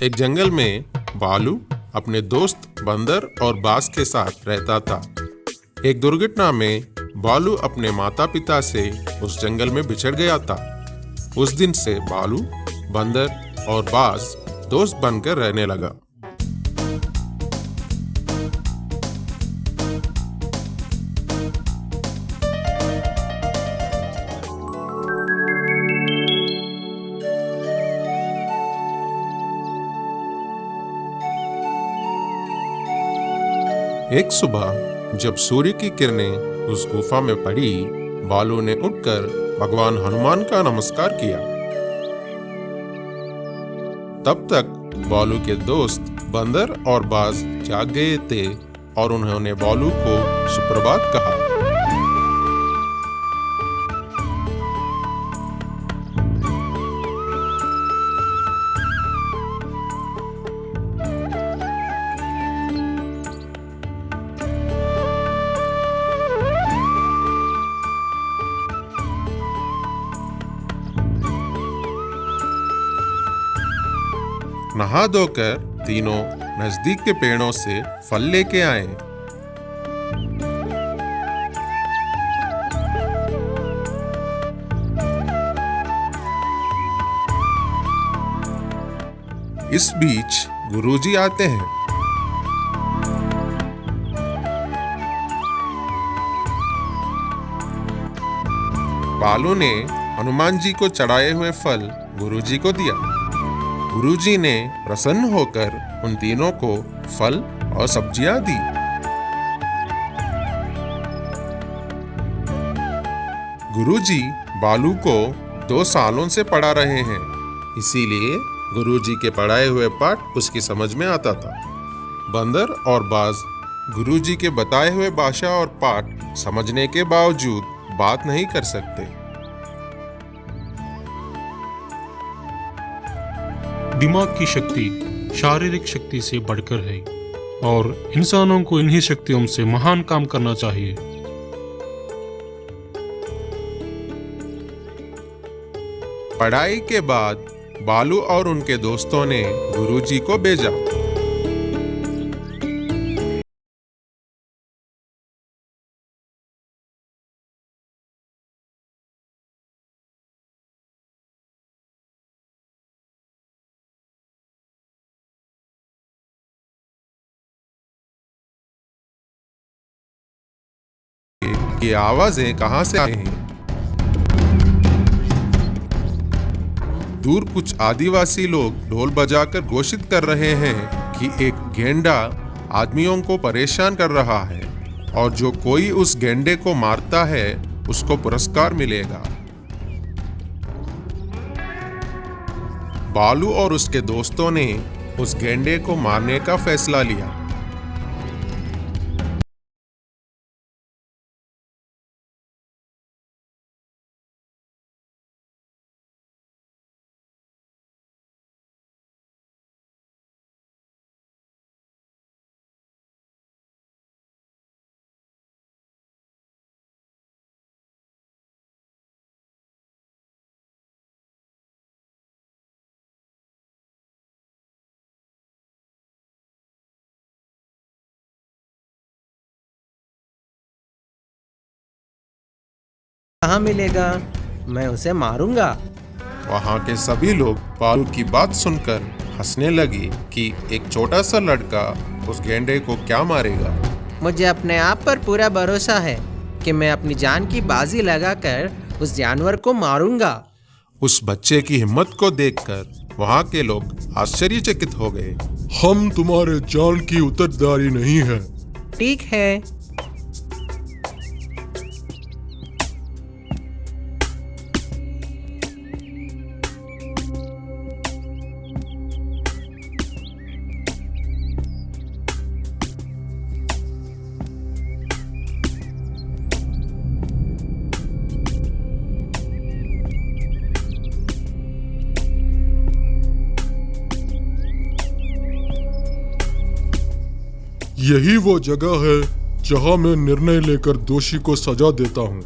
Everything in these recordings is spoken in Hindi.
एक जंगल में भालू अपने दोस्त बंदर और बाज के साथ रहता था। एक दुर्घटना में भालू अपने माता पिता से उस जंगल में बिछड़ गया था। उस दिन से भालू, बंदर और बाज दोस्त बनकर रहने लगा। एक सुबह जब सूर्य की किरणें उस गुफा में पड़ी, भालू ने उठकर भगवान हनुमान का नमस्कार किया। तब तक भालू के दोस्त बंदर और बाज जाग गए थे और उन्होंने भालू को सुप्रभात कहा। नहा धोकर तीनों नजदीक के पेड़ों से फल लेके आए। इस बीच गुरुजी आते हैं। भालू ने हनुमान जी को चढ़ाए हुए फल गुरुजी को दिया। गुरुजी ने प्रसन्न होकर उन तीनों को फल और सब्जियां दी। गुरुजी भालू को 2 सालों से पढ़ा रहे हैं, इसीलिए गुरुजी के पढ़ाए हुए पाठ उसकी समझ में आता था। बंदर और बाज गुरुजी के बताए हुए भाषा और पाठ समझने के बावजूद बात नहीं कर सकते। दिमाग की शक्ति शारीरिक शक्ति से बढ़कर है और इंसानों को इन्हीं शक्तियों से महान काम करना चाहिए। पढ़ाई के बाद भालू और उनके दोस्तों ने गुरुजी को भेजा। ये आवाजें कहां से आई हैं? दूर कुछ आदिवासी लोग ढोल बजाकर घोषित कर रहे हैं कि एक गेंडा आदमियों को परेशान कर रहा है और जो कोई उस गेंडे को मारता है उसको पुरस्कार मिलेगा। भालू और उसके दोस्तों ने उस गेंडे को मारने का फैसला लिया। कहाँ मिलेगा? मैं उसे मारूंगा। वहां के सभी लोग भालू की बात सुनकर हंसने लगे कि एक छोटा सा लड़का उस गेंडे को क्या मारेगा। मुझे अपने आप पर पूरा भरोसा है कि मैं अपनी जान की बाजी लगाकर उस जानवर को मारूंगा। उस बच्चे की हिम्मत को देखकर वहां के लोग आश्चर्यचकित हो गए। हम तुम्हारे जान की उत्तरदारी नहीं है। ठीक है। यही वो जगह है जहां मैं निर्णय लेकर दोषी को सजा देता हूँ।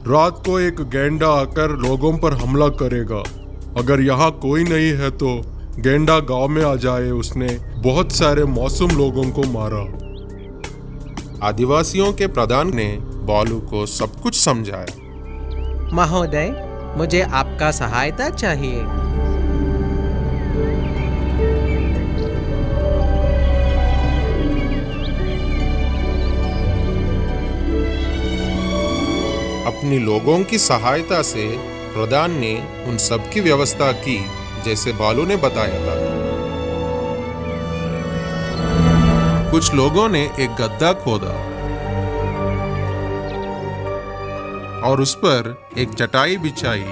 रात को एक गैंडा आकर लोगों पर हमला करेगा। अगर यहाँ कोई नहीं है तो गेंडा गांव में आ जाए उसने बहुत सारे मासूम लोगों को मारा। आदिवासियों के प्रधान ने बालू को सब कुछ समझाया। महोदय, मुझे आपका सहायता चाहिए। अपनी लोगों की सहायता से प्रधान ने उन सब की व्यवस्था की जैसे बालू ने बताया था। कुछ लोगों ने एक गड्ढा खोदा और उस पर एक चटाई बिछाई।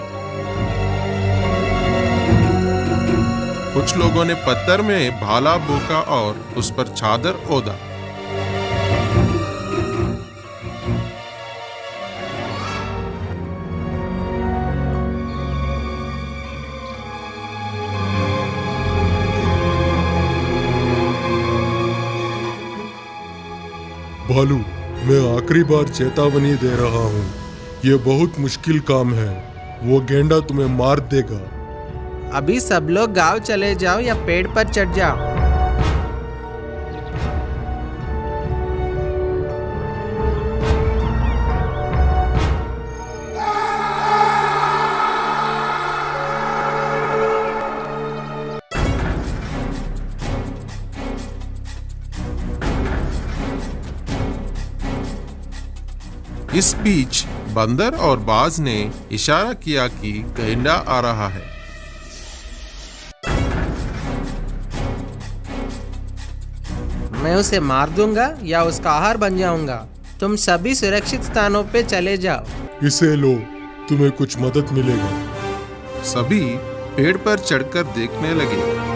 कुछ लोगों ने पत्थर में भाला बोका और उस पर चादर ओढ़ा। भालू, मैं आखिरी बार चेतावनी दे रहा हूँ, ये बहुत मुश्किल काम है। वो गेंडा तुम्हें मार देगा। अभी सब लोग गांव चले जाओ या पेड़ पर चढ़ जाओ। इस बीच बंदर और बाज ने इशारा किया कि गेंडा आ रहा है। मैं उसे मार दूंगा या उसका आहार बन जाऊंगा। तुम सभी सुरक्षित स्थानों पे चले जाओ। इसे लो, तुम्हें कुछ मदद मिलेगा। सभी पेड़ पर चढ़कर देखने लगे।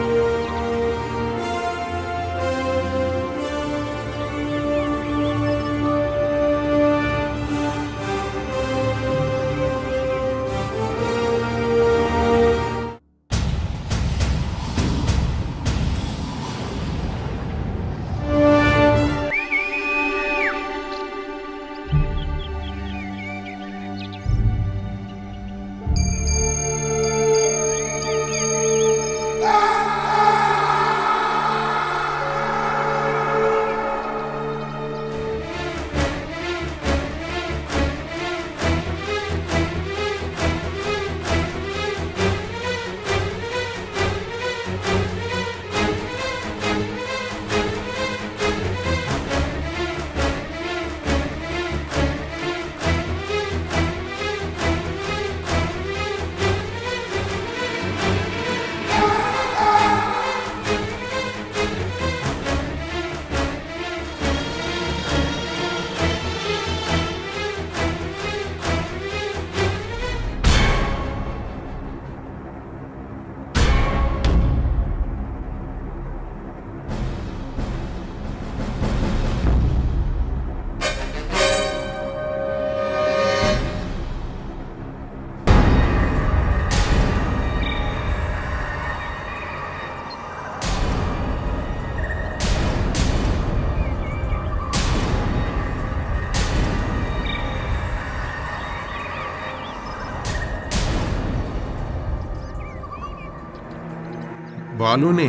बालू ने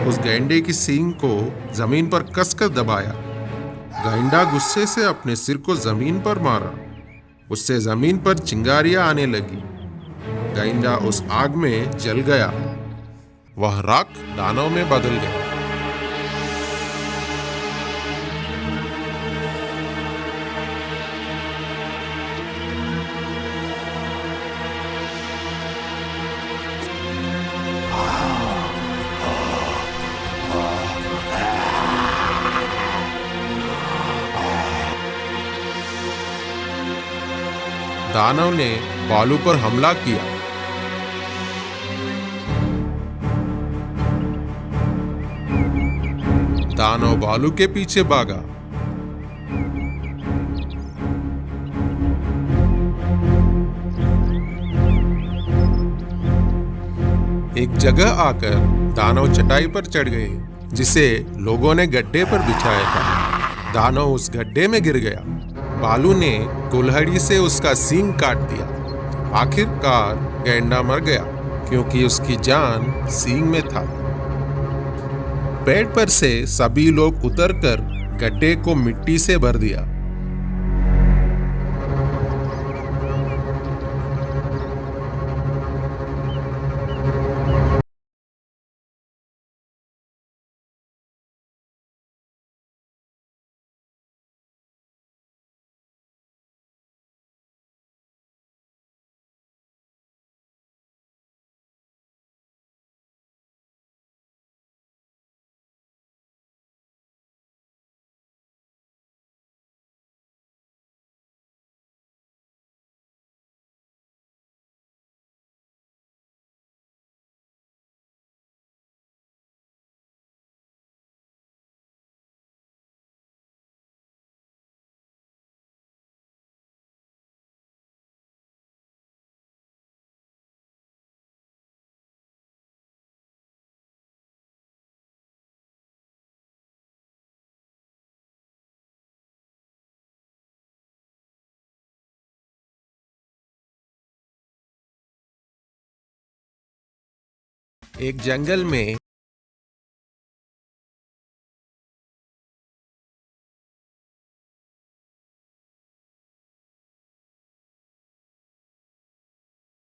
उस गैंडे की सींग को जमीन पर कसकर दबाया। गैंडा गुस्से से अपने सिर को जमीन पर मारा। उससे जमीन पर चिंगारियां आने लगी। गैंडा उस आग में जल गया। वह राख दानव में बदल गया। दानव ने बालू पर हमला किया। दानव बालू के पीछे भागा। एक जगह आकर दानव चटाई पर चढ़ गए जिसे लोगों ने गड्ढे पर बिछाया था। दानव उस गड्ढे में गिर गया। बालू ने कुल्हाड़ी से उसका सींग काट दिया। आखिरकार गैंडा मर गया क्योंकि उसकी जान सींग में था। पेड़ पर से सभी लोग उतरकर गड्ढे को मिट्टी से भर दिया। एक जंगल में